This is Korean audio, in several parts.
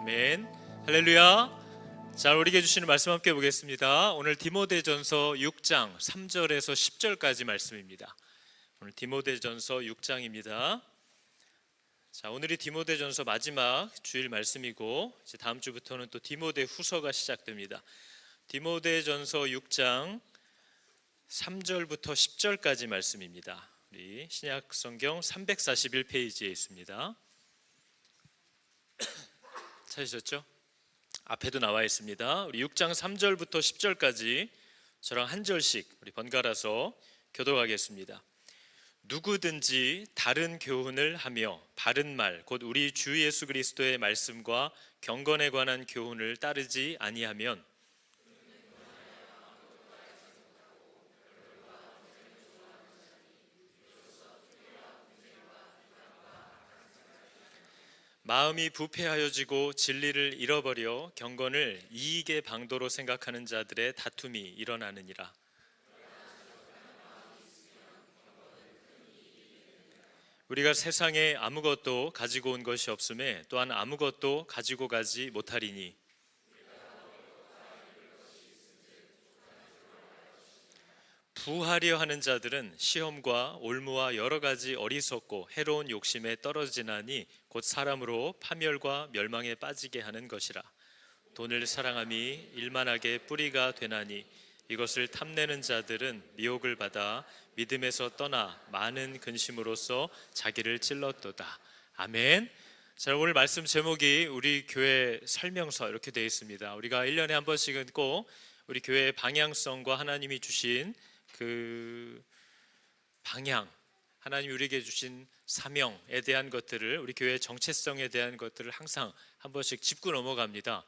아멘. 할렐루야. 자, 우리에게 주시는 말씀 함께 보겠습니다. 오늘 디모데전서 6장 3절에서 10절까지 말씀입니다. 오늘 디모데전서 6장입니다. 자, 오늘이 디모데전서 마지막 주일 말씀이고 이제 다음 주부터는 또 디모데 후서가 시작됩니다. 디모데전서 6장 3절부터 10절까지 말씀입니다. 우리 신약 성경 341페이지에 있습니다. 찾으셨죠? 앞에도 나와 있습니다. 우리 6장 3절부터 10절까지 저랑 한 절씩 우리 번갈아서 교독하겠습니다. 누구든지 다른 교훈을 하며 바른 말 곧 우리 주 예수 그리스도의 말씀과 경건에 관한 교훈을 따르지 아니하면 마음이 부패하여지고 진리를 잃어버려 경건을 이익의 방도로 생각하는 자들의 다툼이 일어나느니라. 우리가 세상에 아무것도 가지고 온 것이 없음에 또한 아무것도 가지고 가지 못하리니 부하려 하는 자들은 시험과 올무와 여러 가지 어리석고 해로운 욕심에 떨어지나니 곧 사람으로 파멸과 멸망에 빠지게 하는 것이라. 돈을 사랑함이 일만하게 뿌리가 되나니 이것을 탐내는 자들은 미혹을 받아 믿음에서 떠나 많은 근심으로써 자기를 찔렀도다. 아멘. 자, 오늘 말씀 제목이 우리 교회 설명서 이렇게 되어 있습니다. 우리가 1년에 한 번씩은 꼭 우리 교회의 방향성과 하나님이 주신 그 방향, 하나님 우리에게 주신 사명에 대한 것들을, 우리 교회의 정체성에 대한 것들을 항상 한 번씩 짚고 넘어갑니다.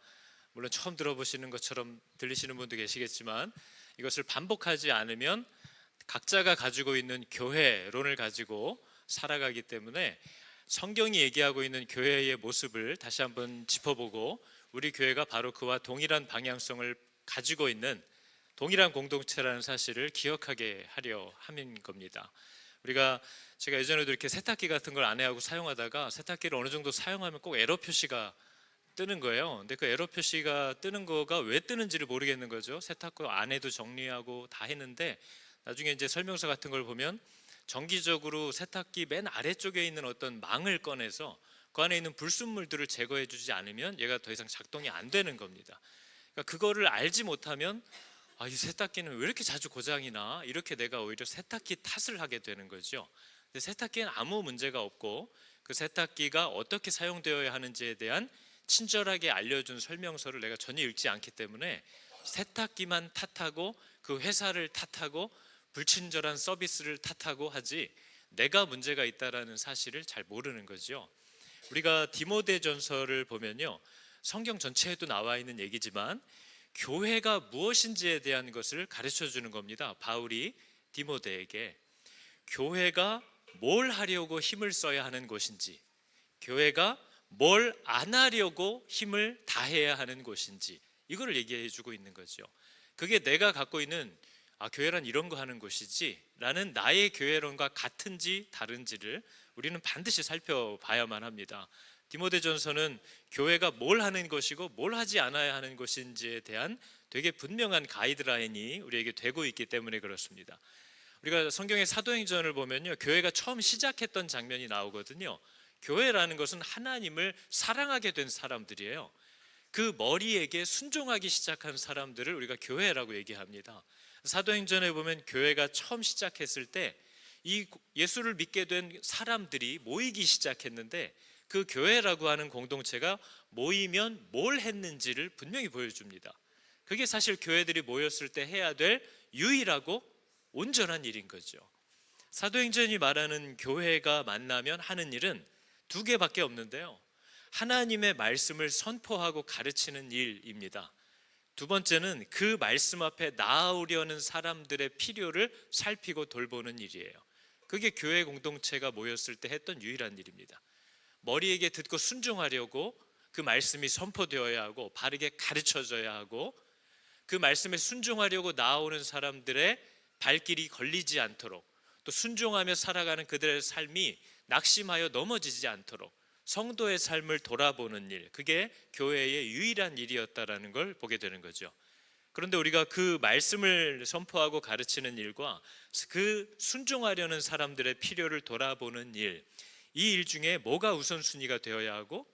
물론 처음 들어보시는 것처럼 들리시는 분도 계시겠지만 이것을 반복하지 않으면 각자가 가지고 있는 교회론을 가지고 살아가기 때문에 성경이 얘기하고 있는 교회의 모습을 다시 한번 짚어보고 우리 교회가 바로 그와 동일한 방향성을 가지고 있는 동일한 공동체라는 사실을 기억하게 하려 함인 겁니다. 제가 예전에도 이렇게 세탁기 같은 걸 아내하고 사용하다가 세탁기를 어느 정도 사용하면 꼭 에러 표시가 뜨는 거예요. 근데 그 에러 표시가 뜨는 거가 왜 뜨는지를 모르겠는 거죠. 세탁기 안에도 정리하고 다 했는데 나중에 이제 설명서 같은 걸 보면 정기적으로 세탁기 맨 아래쪽에 있는 어떤 망을 꺼내서 그 안에 있는 불순물들을 제거해 주지 않으면 얘가 더 이상 작동이 안 되는 겁니다. 그러니까 그거를 알지 못하면 이 세탁기는 왜 이렇게 자주 고장이 나? 이렇게 내가 오히려 세탁기 탓을 하게 되는 거죠. 근데 세탁기는 아무 문제가 없고 그 세탁기가 어떻게 사용되어야 하는지에 대한 친절하게 알려준 설명서를 내가 전혀 읽지 않기 때문에 세탁기만 탓하고 그 회사를 탓하고 불친절한 서비스를 탓하고 하지 내가 문제가 있다라는 사실을 잘 모르는 거죠. 우리가 디모데전서를 보면요, 성경 전체에도 나와 있는 얘기지만 교회가 무엇인지에 대한 것을 가르쳐 주는 겁니다. 바울이 디모데에게 교회가 뭘 하려고 힘을 써야 하는 것인지, 교회가 뭘 안 하려고 힘을 다해야 하는 것인지, 이걸 얘기해 주고 있는 거죠. 그게 내가 갖고 있는 교회란 이런 거 하는 곳이지 라는 나의 교회론과 같은지 다른지를 우리는 반드시 살펴봐야만 합니다. 디모데전서는 교회가 뭘 하는 것이고 뭘 하지 않아야 하는 것인지에 대한 되게 분명한 가이드라인이 우리에게 되고 있기 때문에 그렇습니다. 우리가 성경의 사도행전을 보면요, 교회가 처음 시작했던 장면이 나오거든요. 교회라는 것은 하나님을 사랑하게 된 사람들이에요. 그 머리에게 순종하기 시작한 사람들을 우리가 교회라고 얘기합니다. 사도행전에 보면 교회가 처음 시작했을 때 이 예수를 믿게 된 사람들이 모이기 시작했는데 그 교회라고 하는 공동체가 모이면 뭘 했는지를 분명히 보여줍니다. 그게 사실 교회들이 모였을 때 해야 될 유일하고 온전한 일인 거죠. 사도행전이 말하는 교회가 만나면 하는 일은 두 개밖에 없는데요, 하나님의 말씀을 선포하고 가르치는 일입니다. 두 번째는 그 말씀 앞에 나아오려는 사람들의 필요를 살피고 돌보는 일이에요. 그게 교회 공동체가 모였을 때 했던 유일한 일입니다. 머리에게 듣고 순종하려고 그 말씀이 선포되어야 하고 바르게 가르쳐져야 하고 그 말씀에 순종하려고 나아오는 사람들의 발길이 걸리지 않도록 또 순종하며 살아가는 그들의 삶이 낙심하여 넘어지지 않도록 성도의 삶을 돌아보는 일, 그게 교회의 유일한 일이었다라는 걸 보게 되는 거죠. 그런데 우리가 그 말씀을 선포하고 가르치는 일과 그 순종하려는 사람들의 필요를 돌아보는 일, 이 일 중에 뭐가 우선순위가 되어야 하고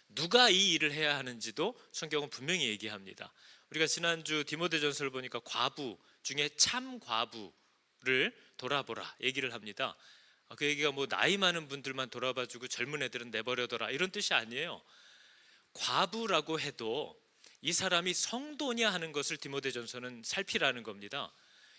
누가 이 일을 해야 하는지도 성경은 분명히 얘기합니다. 우리가 지난주 디모데전서를 보니까 과부 중에 참 과부를 돌아보라 얘기를 합니다. 그 얘기가 뭐 나이 많은 분들만 돌아봐주고 젊은 애들은 내버려둬라 이런 뜻이 아니에요. 과부라고 해도 이 사람이 성도냐 하는 것을 디모데전서는 살피라는 겁니다.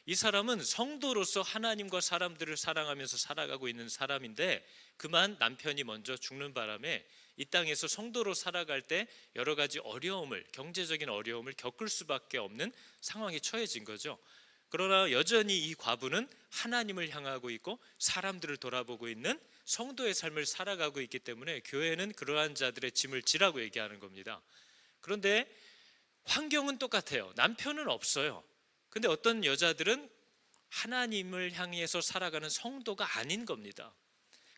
이 사람은 성도로서 하나님과 사람들을 사랑하면서 살아가고 있는 사람인데 그만 남편이 먼저 죽는 바람에 이 땅에서 성도로 살아갈 때 여러 가지 어려움을, 경제적인 어려움을 겪을 수밖에 없는 상황에 처해진 거죠. 그러나 여전히 이 과부는 하나님을 향하고 있고 사람들을 돌아보고 있는 성도의 삶을 살아가고 있기 때문에 교회는 그러한 자들의 짐을 지라고 얘기하는 겁니다. 그런데 환경은 똑같아요. 남편은 없어요. 근데 어떤 여자들은 하나님을 향해서 살아가는 성도가 아닌 겁니다.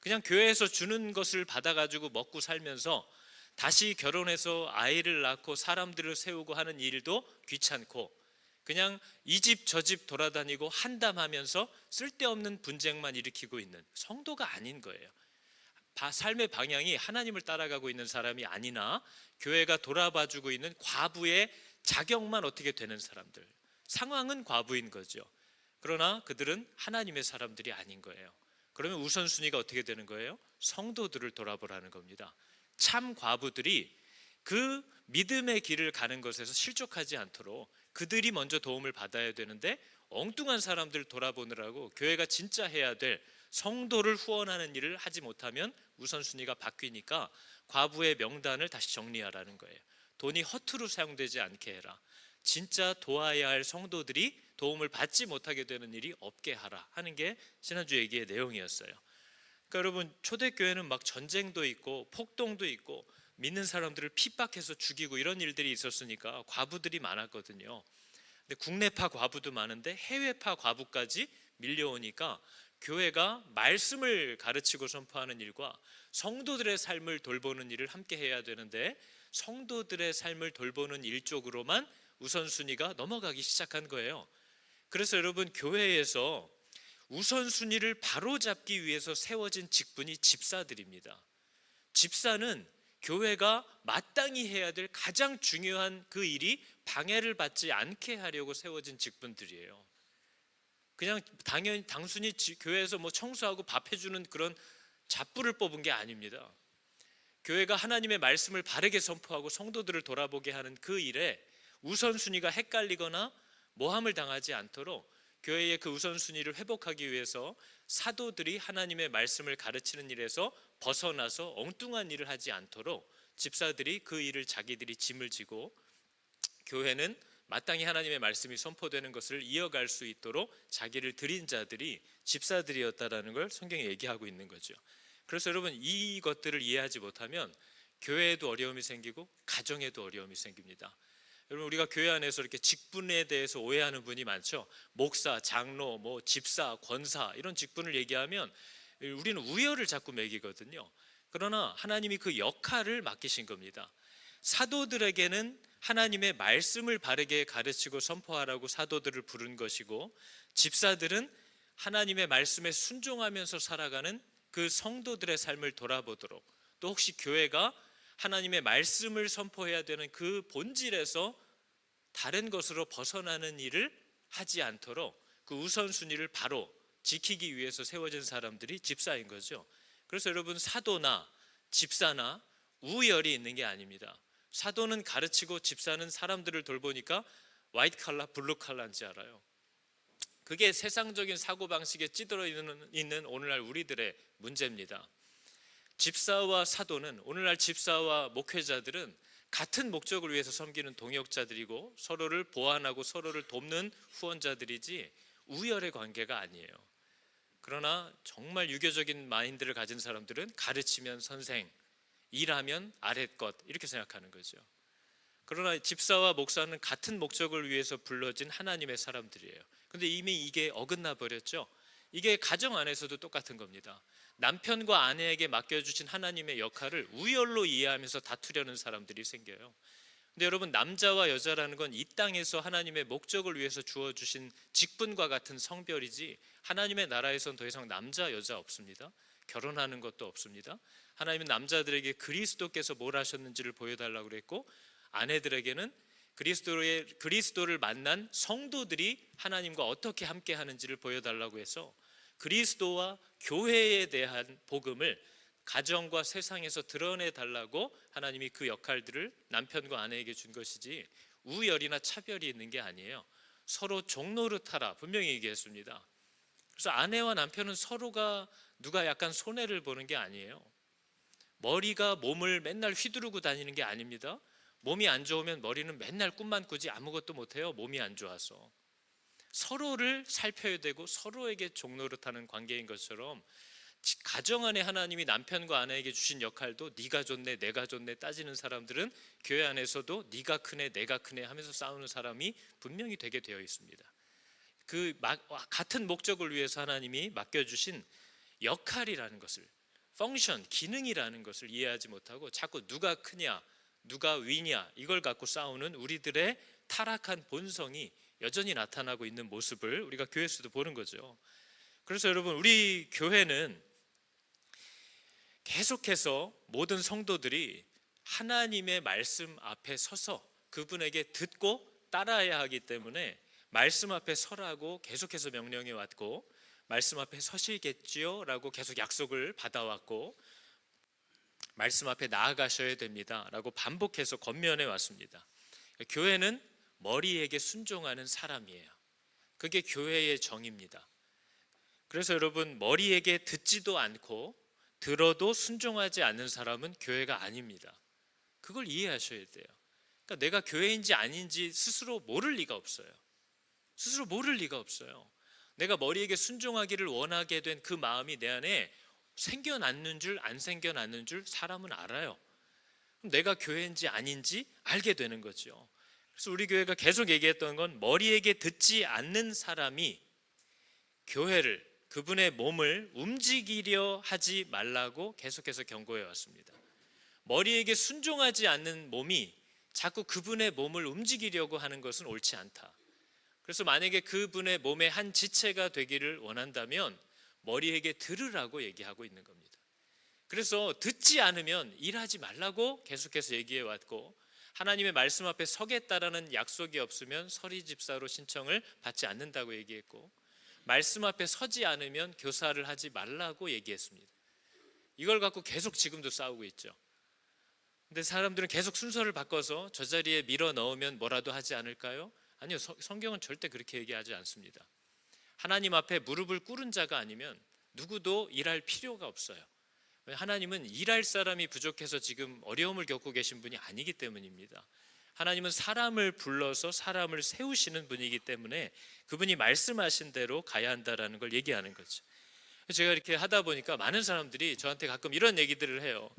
그냥 교회에서 주는 것을 받아가지고 먹고 살면서 다시 결혼해서 아이를 낳고 사람들을 세우고 하는 일도 귀찮고 그냥 이 집 저 집 돌아다니고 한담하면서 쓸데없는 분쟁만 일으키고 있는 성도가 아닌 거예요. 삶의 방향이 하나님을 따라가고 있는 사람이 아니나 교회가 돌아봐주고 있는 과부의 자격만 어떻게 되는 사람들, 상황은 과부인 거죠. 그러나 그들은 하나님의 사람들이 아닌 거예요. 그러면 우선순위가 어떻게 되는 거예요? 성도들을 돌아보라는 겁니다. 참 과부들이 그 믿음의 길을 가는 것에서 실족하지 않도록 그들이 먼저 도움을 받아야 되는데 엉뚱한 사람들 돌아보느라고 교회가 진짜 해야 될 성도를 후원하는 일을 하지 못하면 우선순위가 바뀌니까 과부의 명단을 다시 정리하라는 거예요. 돈이 허투루 사용되지 않게 해라. 진짜 도와야 할 성도들이 도움을 받지 못하게 되는 일이 없게 하라 하는 게 지난주 얘기의 내용이었어요. 그러니까 여러분 초대교회는 막 전쟁도 있고 폭동도 있고 믿는 사람들을 핍박해서 죽이고 이런 일들이 있었으니까 과부들이 많았거든요. 근데 국내파 과부도 많은데 해외파 과부까지 밀려오니까 교회가 말씀을 가르치고 선포하는 일과 성도들의 삶을 돌보는 일을 함께 해야 되는데 성도들의 삶을 돌보는 일 쪽으로만 우선순위가 넘어가기 시작한 거예요. 그래서 여러분 교회에서 우선순위를 바로잡기 위해서 세워진 직분이 집사들입니다. 집사는 교회가 마땅히 해야 될 가장 중요한 그 일이 방해를 받지 않게 하려고 세워진 직분들이에요. 그냥 단순히 교회에서 뭐 청소하고 밥 해주는 그런 잡부를 뽑은 게 아닙니다. 교회가 하나님의 말씀을 바르게 선포하고 성도들을 돌아보게 하는 그 일에 우선순위가 헷갈리거나 모함을 당하지 않도록 교회의 그 우선순위를 회복하기 위해서 사도들이 하나님의 말씀을 가르치는 일에서 벗어나서 엉뚱한 일을 하지 않도록 집사들이 그 일을 자기들이 짐을 지고 교회는 마땅히 하나님의 말씀이 선포되는 것을 이어갈 수 있도록 자기를 드린 자들이 집사들이었다라는 걸 성경이 얘기하고 있는 거죠. 그래서 여러분 이것들을 이해하지 못하면 교회에도 어려움이 생기고 가정에도 어려움이 생깁니다. 여러분 우리가 교회 안에서 이렇게 직분에 대해서 오해하는 분이 많죠. 목사, 장로, 뭐 집사, 권사 이런 직분을 얘기하면 우리는 우열을 자꾸 매기거든요. 그러나 하나님이 그 역할을 맡기신 겁니다. 사도들에게는 하나님의 말씀을 바르게 가르치고 선포하라고 사도들을 부른 것이고 집사들은 하나님의 말씀에 순종하면서 살아가는 그 성도들의 삶을 돌아보도록 또 혹시 교회가 하나님의 말씀을 선포해야 되는 그 본질에서 다른 것으로 벗어나는 일을 하지 않도록 그 우선순위를 바로 지키기 위해서 세워진 사람들이 집사인 거죠. 그래서 여러분 사도나 집사나 우열이 있는 게 아닙니다. 사도는 가르치고 집사는 사람들을 돌보니까 화이트 칼라, 블루 칼라인지 알아요. 그게 세상적인 사고방식에 찌들어 있는 오늘날 우리들의 문제입니다. 집사와 사도는 오늘날 집사와 목회자들은 같은 목적을 위해서 섬기는 동역자들이고 서로를 보완하고 서로를 돕는 후원자들이지 우열의 관계가 아니에요. 그러나 정말 유교적인 마인드를 가진 사람들은 가르치면 선생, 일하면 아랫것 이렇게 생각하는 거죠. 그러나 집사와 목사는 같은 목적을 위해서 불러진 하나님의 사람들이에요. 그런데 이미 이게 어긋나 버렸죠. 이게 가정 안에서도 똑같은 겁니다. 남편과 아내에게 맡겨주신 하나님의 역할을 우열로 이해하면서 다투려는 사람들이 생겨요. 근데 여러분, 남자와 여자라는 건 이 땅에서 하나님의 목적을 위해서 주어주신 직분과 같은 성별이지, 하나님의 나라에선 더 이상 남자 여자 없습니다. 결혼하는 것도 없습니다. 하나님은 남자들에게 그리스도께서 뭘 하셨는지를 보여달라고 그랬고, 아내들에게는 그리스도를 만난 성도들이 하나님과 어떻게 함께 하는지를 보여달라고 해서 그리스도와 교회에 대한 복음을 가정과 세상에서 드러내달라고 하나님이 그 역할들을 남편과 아내에게 준 것이지, 우열이나 차별이 있는 게 아니에요. 서로 종노릇하라 분명히 얘기했습니다. 그래서 아내와 남편은 서로가 누가 약간 손해를 보는 게 아니에요. 머리가 몸을 맨날 휘두르고 다니는 게 아닙니다. 몸이 안 좋으면 머리는 맨날 꿈만 꾸지 아무것도 못해요. 몸이 안 좋아서. 서로를 살펴야 되고 서로에게 종노릇하는 관계인 것처럼, 가정 안에 하나님이 남편과 아내에게 주신 역할도 네가 좋네 내가 좋네 따지는 사람들은 교회 안에서도 네가 크네 내가 크네 하면서 싸우는 사람이 분명히 되게 되어 있습니다. 그 같은 목적을 위해서 하나님이 맡겨주신 역할이라는 것을, 펑션, 기능이라는 것을 이해하지 못하고 자꾸 누가 크냐 누가 위냐 이걸 갖고 싸우는 우리들의 타락한 본성이 여전히 나타나고 있는 모습을 우리가 교회에서도 보는 거죠. 그래서 여러분, 우리 교회는 계속해서 모든 성도들이 하나님의 말씀 앞에 서서 그분에게 듣고 따라야 하기 때문에 말씀 앞에 서라고 계속해서 명령해 왔고, 말씀 앞에 서시겠지요 라고 계속 약속을 받아왔고, 말씀 앞에 나아가셔야 됩니다 라고 반복해서 권면해 왔습니다. 교회는 머리에게 순종하는 사람이에요. 그게 교회의 정의입니다. 그래서 여러분, 머리에게 듣지도 않고 들어도 순종하지 않는 사람은 교회가 아닙니다. 그걸 이해하셔야 돼요. 그러니까 내가 교회인지 아닌지 스스로 모를 리가 없어요. 스스로 모를 리가 없어요. 내가 머리에게 순종하기를 원하게 된 그 마음이 내 안에 생겨났는 줄 안 생겨났는 줄 사람은 알아요. 그럼 내가 교회인지 아닌지 알게 되는 거죠. 그래서 우리 교회가 계속 얘기했던 건, 머리에게 듣지 않는 사람이 교회를, 그분의 몸을 움직이려 하지 말라고 계속해서 경고해 왔습니다. 머리에게 순종하지 않는 몸이 자꾸 그분의 몸을 움직이려고 하는 것은 옳지 않다. 그래서 만약에 그분의 몸의 한 지체가 되기를 원한다면 머리에게 들으라고 얘기하고 있는 겁니다. 그래서 듣지 않으면 일하지 말라고 계속해서 얘기해 왔고, 하나님의 말씀 앞에 서겠다라는 약속이 없으면 서리 집사로 신청을 받지 않는다고 얘기했고, 말씀 앞에 서지 않으면 교사를 하지 말라고 얘기했습니다. 이걸 갖고 계속 지금도 싸우고 있죠. 근데 사람들은 계속 순서를 바꿔서 저 자리에 밀어 넣으면 뭐라도 하지 않을까요? 아니요, 성경은 절대 그렇게 얘기하지 않습니다. 하나님 앞에 무릎을 꿇은 자가 아니면 누구도 일할 필요가 없어요. 하나님은 일할 사람이 부족해서 지금 어려움을 겪고 계신 분이 아니기 때문입니다. 하나님은 사람을 불러서 사람을 세우시는 분이기 때문에 그분이 말씀하신 대로 가야 한다라는 걸 얘기하는 거죠. 제가 이렇게 하다 보니까 많은 사람들이 저한테 가끔 이런 얘기들을 해요.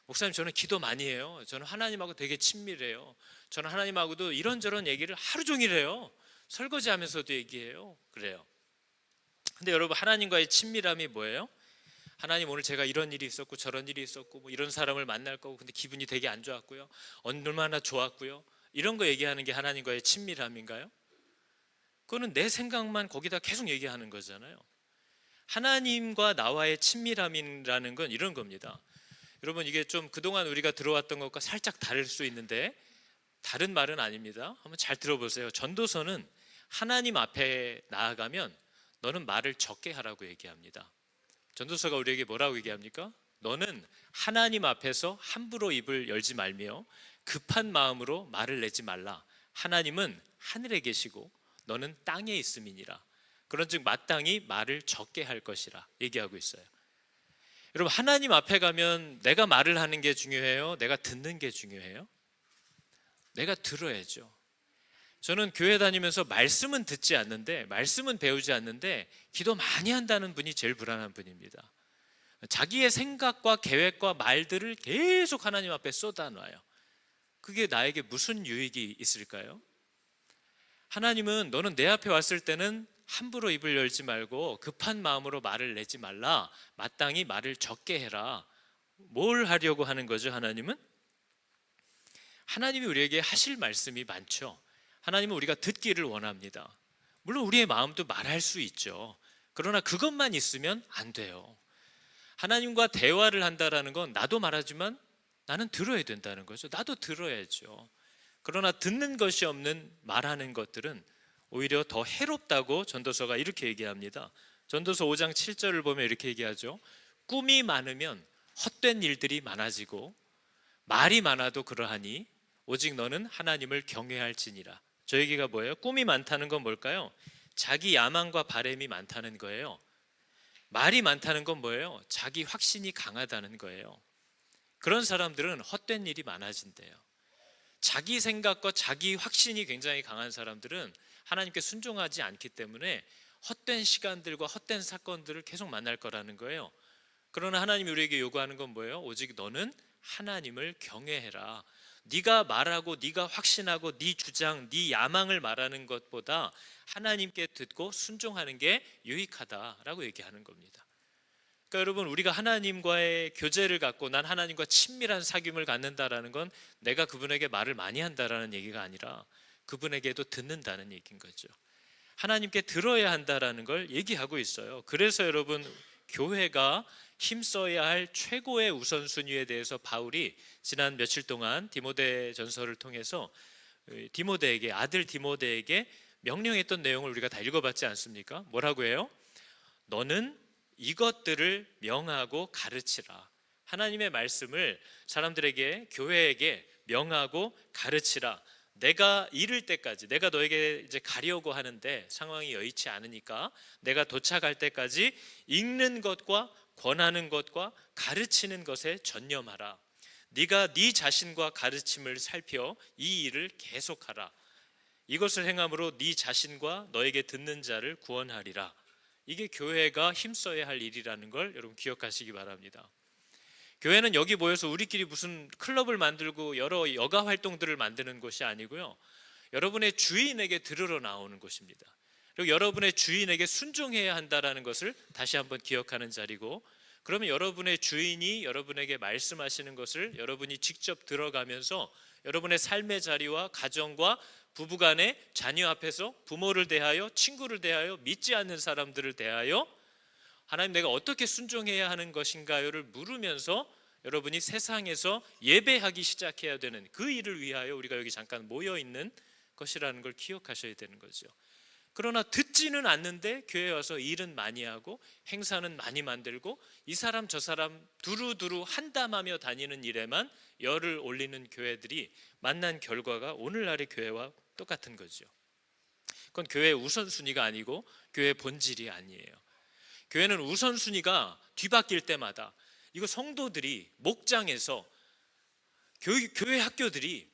목사님, 저는 기도 많이 해요. 저는 하나님하고 되게 친밀해요. 저는 하나님하고도 이런저런 얘기를 하루 종일 해요. 설거지하면서도 얘기해요. 그래요. 근데 여러분, 하나님과의 친밀함이 뭐예요? 하나님, 오늘 제가 이런 일이 있었고 저런 일이 있었고 뭐 이런 사람을 만날 거고 근데 기분이 되게 안 좋았고요, 얼마나 좋았고요, 이런 거 얘기하는 게 하나님과의 친밀함인가요? 그거는 내 생각만 거기다 계속 얘기하는 거잖아요. 하나님과 나와의 친밀함이라는 건 이런 겁니다. 여러분, 이게 좀 그동안 우리가 들어왔던 것과 살짝 다를 수 있는데 다른 말은 아닙니다. 한번 잘 들어보세요. 전도서는 하나님 앞에 나아가면 너는 말을 적게 하라고 얘기합니다. 전도서가 우리에게 뭐라고 얘기합니까? 너는 하나님 앞에서 함부로 입을 열지 말며 급한 마음으로 말을 내지 말라. 하나님은 하늘에 계시고 너는 땅에 있음이니라. 그런즉 마땅히 말을 적게 할 것이라 얘기하고 있어요. 여러분, 하나님 앞에 가면 내가 말을 하는 게 중요해요? 내가 듣는 게 중요해요? 내가 들어야죠. 저는 교회 다니면서 말씀은 듣지 않는데, 말씀은 배우지 않는데 기도 많이 한다는 분이 제일 불안한 분입니다. 자기의 생각과 계획과 말들을 계속 하나님 앞에 쏟아놔요. 그게 나에게 무슨 유익이 있을까요? 하나님은 너는 내 앞에 왔을 때는 함부로 입을 열지 말고 급한 마음으로 말을 내지 말라. 마땅히 말을 적게 해라. 뭘 하려고 하는 거죠? 하나님이 우리에게 하실 말씀이 많죠. 하나님은 우리가 듣기를 원합니다. 물론 우리의 마음도 말할 수 있죠. 그러나 그것만 있으면 안 돼요. 하나님과 대화를 한다라는 건 나도 말하지만 나는 들어야 된다는 거죠. 나도 들어야죠. 그러나 듣는 것이 없는 말하는 것들은 오히려 더 해롭다고 전도서가 이렇게 얘기합니다. 전도서 5장 7절을 보면 이렇게 얘기하죠. 꿈이 많으면 헛된 일들이 많아지고 말이 많아도 그러하니 오직 너는 하나님을 경외할지니라. 저 얘기가 뭐예요? 꿈이 많다는 건 뭘까요? 자기 야망과 바램이 많다는 거예요. 말이 많다는 건 뭐예요? 자기 확신이 강하다는 거예요. 그런 사람들은 헛된 일이 많아진대요. 자기 생각과 자기 확신이 굉장히 강한 사람들은 하나님께 순종하지 않기 때문에 헛된 시간들과 헛된 사건들을 계속 만날 거라는 거예요. 그러나 하나님이 우리에게 요구하는 건 뭐예요? 오직 너는 하나님을 경외해라. 네가 말하고 네가 확신하고 네 주장, 네 야망을 말하는 것보다 하나님께 듣고 순종하는 게 유익하다라고 얘기하는 겁니다. 그러니까 여러분, 우리가 하나님과의 교제를 갖고 난 하나님과 친밀한 사귐을 갖는다라는 건 내가 그분에게 말을 많이 한다라는 얘기가 아니라 그분에게도 듣는다는 얘기인 거죠. 하나님께 들어야 한다라는 걸 얘기하고 있어요. 그래서 여러분, 교회가 힘써야 할 최고의 우선순위에 대해서 바울이 지난 며칠 동안 디모데전서를 통해서 디모데에게, 아들 디모데에게 명령했던 내용을 우리가 다 읽어봤지 않습니까? 뭐라고 해요? 너는 이것들을 명하고 가르치라. 하나님의 말씀을 사람들에게, 교회에게 명하고 가르치라. 내가 이를 때까지, 내가 너에게 이제 가려고 하는데 상황이 여의치 않으니까 내가 도착할 때까지 읽는 것과 권하는 것과 가르치는 것에 전념하라. 네가 네 자신과 가르침을 살펴 이 일을 계속하라. 이것을 행함으로 네 자신과 너에게 듣는 자를 구원하리라. 이게 교회가 힘써야 할 일이라는 걸 여러분 기억하시기 바랍니다. 교회는 여기 모여서 우리끼리 무슨 클럽을 만들고 여러 여가 활동들을 만드는 곳이 아니고요, 여러분의 주인에게 들으러 나오는 곳입니다. 그리고 여러분의 주인에게 순종해야 한다는 것을 다시 한번 기억하는 자리고, 그러면 여러분의 주인이 여러분에게 말씀하시는 것을 여러분이 직접 들어가면서 여러분의 삶의 자리와 가정과 부부간의 자녀 앞에서 부모를 대하여, 친구를 대하여, 믿지 않는 사람들을 대하여 하나님, 내가 어떻게 순종해야 하는 것인가요를 물으면서 여러분이 세상에서 예배하기 시작해야 되는 그 일을 위하여 우리가 여기 잠깐 모여 있는 것이라는 걸 기억하셔야 되는 거죠. 그러나 듣지는 않는데 교회에 와서 일은 많이 하고 행사는 많이 만들고 이 사람 저 사람 두루두루 한담하며 다니는 일에만 열을 올리는 교회들이 만난 결과가 오늘날의 교회와 똑같은 거죠. 그건 교회의 우선순위가 아니고 교회의 본질이 아니에요. 교회는 우선순위가 뒤바뀔 때마다, 이거 성도들이 목장에서 교회 학교들이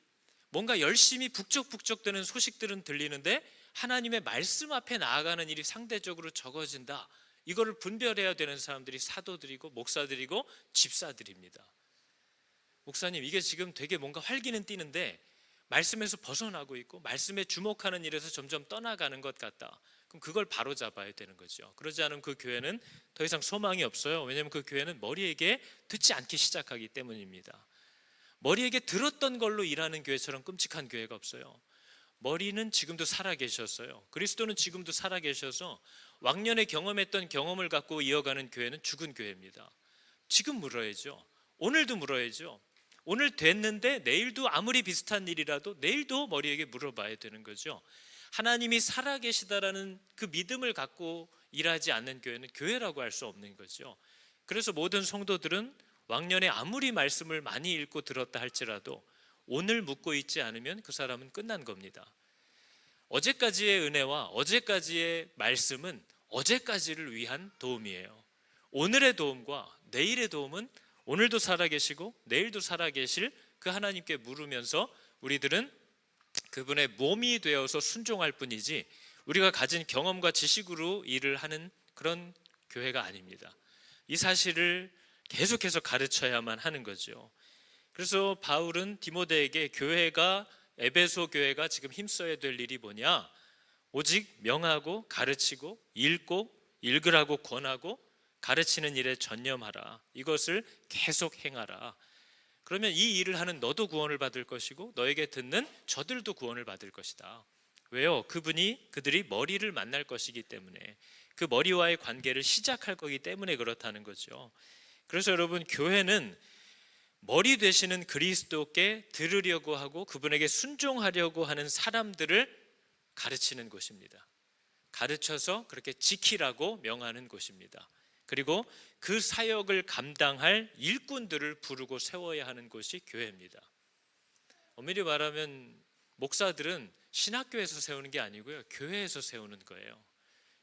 뭔가 열심히 북적북적되는 소식들은 들리는데 하나님의 말씀 앞에 나아가는 일이 상대적으로 적어진다. 이거를 분별해야 되는 사람들이 사도들이고 목사들이고 집사들입니다. 목사님, 이게 지금 되게 뭔가 활기는 뛰는데 말씀에서 벗어나고 있고 말씀에 주목하는 일에서 점점 떠나가는 것 같다. 그럼 그걸 바로 잡아야 되는 거죠. 그러지 않으면 그 교회는 더 이상 소망이 없어요. 왜냐하면 그 교회는 머리에게 듣지 않기 시작하기 때문입니다. 머리에게 들었던 걸로 일하는 교회처럼 끔찍한 교회가 없어요. 머리는 지금도 살아계셨어요. 그리스도는 지금도 살아계셔서 왕년에 경험했던 경험을 갖고 이어가는 교회는 죽은 교회입니다. 지금 물어야죠. 오늘도 물어야죠. 오늘 됐는데 내일도 아무리 비슷한 일이라도 내일도 머리에게 물어봐야 되는 거죠. 하나님이 살아계시다라는 그 믿음을 갖고 일하지 않는 교회는 교회라고 할 수 없는 거죠. 그래서 모든 성도들은 왕년에 아무리 말씀을 많이 읽고 들었다 할지라도 오늘 묻고 있지 않으면 그 사람은 끝난 겁니다. 어제까지의 은혜와 어제까지의 말씀은 어제까지를 위한 도움이에요. 오늘의 도움과 내일의 도움은 오늘도 살아계시고 내일도 살아계실 그 하나님께 물으면서 우리들은 그분의 몸이 되어서 순종할 뿐이지 우리가 가진 경험과 지식으로 일을 하는 그런 교회가 아닙니다. 이 사실을 계속해서 가르쳐야만 하는 거죠. 그래서 바울은 디모데에게 에베소 교회가 지금 힘써야 될 일이 뭐냐? 오직 명하고 가르치고 읽고 읽으라고 권하고 가르치는 일에 전념하라. 이것을 계속 행하라. 그러면 이 일을 하는 너도 구원을 받을 것이고 너에게 듣는 저들도 구원을 받을 것이다. 왜요? 그들이 머리를 만날 것이기 때문에, 그 머리와의 관계를 시작할 거기 때문에 그렇다는 거죠. 그래서 여러분, 교회는 머리 되시는 그리스도께 들으려고 하고 그분에게 순종하려고 하는 사람들을 가르치는 곳입니다. 가르쳐서 그렇게 지키라고 명하는 곳입니다. 그리고 그 사역을 감당할 일꾼들을 부르고 세워야 하는 곳이 교회입니다. 엄밀히 말하면 목사들은 신학교에서 세우는 게 아니고요, 교회에서 세우는 거예요.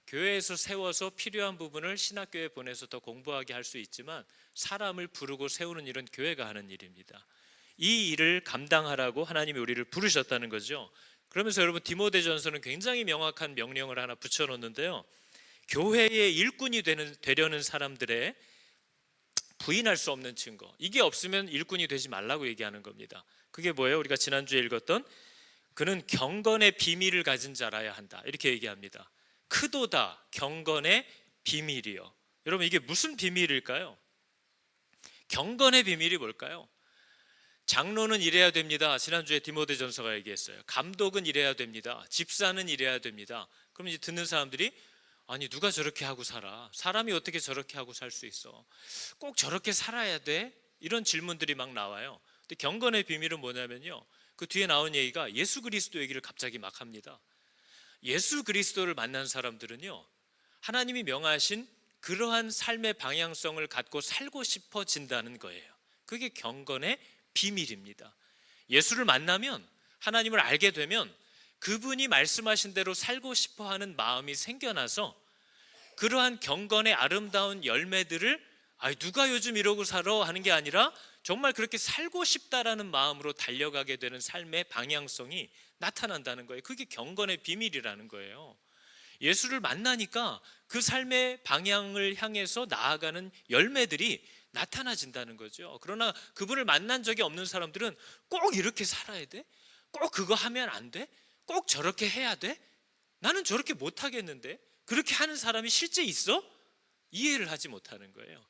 교회에서 세워서 필요한 부분을 신학교에 보내서 더 공부하게 할 수 있지만 사람을 부르고 세우는 일은 교회가 하는 일입니다. 이 일을 감당하라고 하나님이 우리를 부르셨다는 거죠. 그러면서 여러분, 디모데전서는 굉장히 명확한 명령을 하나 붙여놓는데요, 교회의 일꾼이 되려는 사람들의 부인할 수 없는 증거, 이게 없으면 일꾼이 되지 말라고 얘기하는 겁니다. 그게 뭐예요? 우리가 지난주에 읽었던 그는 경건의 비밀을 가진 자라야 한다, 이렇게 얘기합니다. 크도다 경건의 비밀이요. 여러분, 이게 무슨 비밀일까요? 경건의 비밀이 뭘까요? 장로는 이래야 됩니다. 지난주에 디모데전서가 얘기했어요. 감독은 이래야 됩니다. 집사는 이래야 됩니다. 그럼 이제 듣는 사람들이, 아니 누가 저렇게 하고 살아? 사람이 어떻게 저렇게 하고 살 수 있어? 꼭 저렇게 살아야 돼? 이런 질문들이 막 나와요. 근데 경건의 비밀은 뭐냐면요, 그 뒤에 나온 얘기가 예수 그리스도 얘기를 갑자기 막 합니다. 예수 그리스도를 만난 사람들은요, 하나님이 명하신 그러한 삶의 방향성을 갖고 살고 싶어진다는 거예요. 그게 경건의 비밀입니다. 예수를 만나면, 하나님을 알게 되면 그분이 말씀하신 대로 살고 싶어하는 마음이 생겨나서 그러한 경건의 아름다운 열매들을 누가 요즘 이러고 살아 하는 게 아니라 정말 그렇게 살고 싶다라는 마음으로 달려가게 되는 삶의 방향성이 나타난다는 거예요. 그게 경건의 비밀이라는 거예요. 예수를 만나니까 그 삶의 방향을 향해서 나아가는 열매들이 나타나진다는 거죠. 그러나 그분을 만난 적이 없는 사람들은 꼭 이렇게 살아야 돼? 꼭 그거 하면 안 돼? 꼭 저렇게 해야 돼? 나는 저렇게 못 하겠는데? 그렇게 하는 사람이 실제 있어? 이해를 하지 못하는 거예요.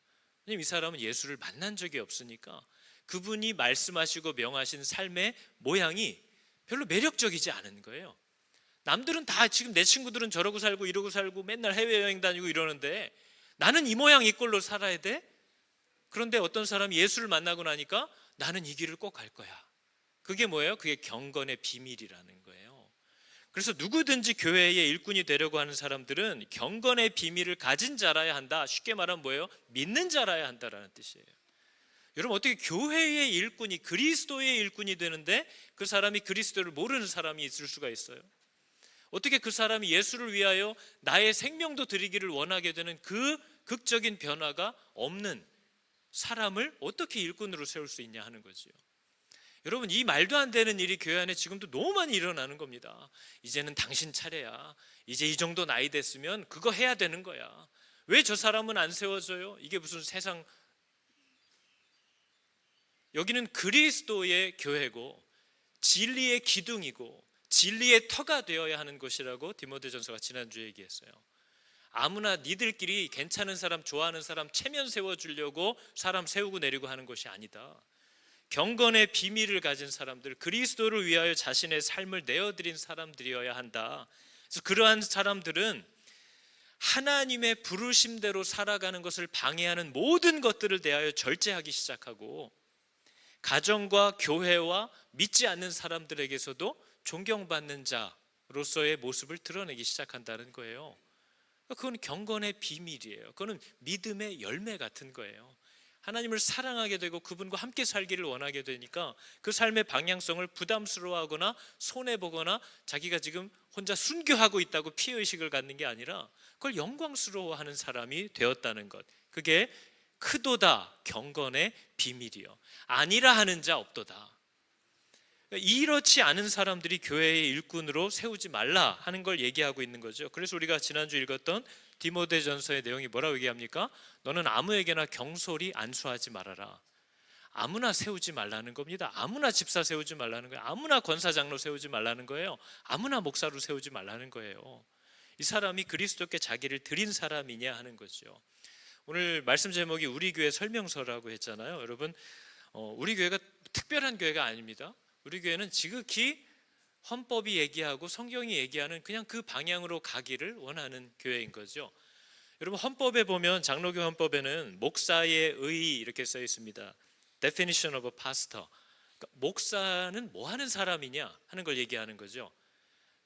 왜냐면 이 사람은 예수를 만난 적이 없으니까 그분이 말씀하시고 명하신 삶의 모양이 별로 매력적이지 않은 거예요. 남들은 다 지금 내 친구들은 저러고 살고 이러고 살고 맨날 해외여행 다니고 이러는데 나는 이 모양 이 꼴로 살아야 돼? 그런데 어떤 사람이 예수를 만나고 나니까 나는 이 길을 꼭 갈 거야. 그게 뭐예요? 그게 경건의 비밀이라는 거예요. 그래서 누구든지 교회의 일꾼이 되려고 하는 사람들은 경건의 비밀을 가진 자라야 한다. 쉽게 말하면 뭐예요? 믿는 자라야 한다라는 뜻이에요. 여러분, 어떻게 교회의 일꾼이, 그리스도의 일꾼이 되는데 그 사람이 그리스도를 모르는 사람이 있을 수가 있어요? 어떻게 그 사람이 예수를 위하여 나의 생명도 드리기를 원하게 되는 그 극적인 변화가 없는 사람을 어떻게 일꾼으로 세울 수 있냐 하는 거죠. 여러분, 이 말도 안 되는 일이 교회 안에 지금도 너무 많이 일어나는 겁니다. 이제는 당신 차례야. 이제 이 정도 나이 됐으면 그거 해야 되는 거야. 왜 저 사람은 안 세워져요? 이게 무슨 세상, 여기는 그리스도의 교회고 진리의 기둥이고 진리의 터가 되어야 하는 것이라고 디모데전서가 지난주에 얘기했어요. 아무나 니들끼리 괜찮은 사람, 좋아하는 사람 체면 세워주려고 사람 세우고 내리고 하는 것이 아니다. 경건의 비밀을 가진 사람들, 그리스도를 위하여 자신의 삶을 내어드린 사람들이어야 한다. 그래서 그러한 사람들은 하나님의 부르심대로 살아가는 것을 방해하는 모든 것들을 대하여 절제하기 시작하고 가정과 교회와 믿지 않는 사람들에게서도 존경받는 자로서의 모습을 드러내기 시작한다는 거예요. 그건 경건의 비밀이에요. 그건 믿음의 열매 같은 거예요. 하나님을 사랑하게 되고 그분과 함께 살기를 원하게 되니까 그 삶의 방향성을 부담스러워하거나 손해보거나 자기가 지금 혼자 순교하고 있다고 피해의식을 갖는 게 아니라 그걸 영광스러워하는 사람이 되었다는 것, 그게 크도다 경건의 비밀이요. 아니라 하는 자 없도다. 이렇지 않은 사람들이 교회의 일꾼으로 세우지 말라 하는 걸 얘기하고 있는 거죠. 그래서 우리가 지난주 읽었던 디모데전서의 내용이 뭐라고 얘기합니까? 너는 아무에게나 경솔히 안수하지 말아라. 아무나 세우지 말라는 겁니다. 아무나 집사 세우지 말라는 거예요. 아무나 권사 장로 세우지 말라는 거예요. 아무나 목사로 세우지 말라는 거예요. 이 사람이 그리스도께 자기를 드린 사람이냐 하는 거죠. 오늘 말씀 제목이 우리 교회 설명서라고 했잖아요. 여러분, 우리 교회가 특별한 교회가 아닙니다. 우리 교회는 지극히 헌법이 얘기하고 성경이 얘기하는 그냥 그 방향으로 가기를 원하는 교회인 거죠. 여러분, 헌법에 보면 장로교 헌법에는 목사의 의 이렇게 써 있습니다. Definition of a pastor. 그러니까 목사는 뭐 하는 사람이냐 하는 걸 얘기하는 거죠.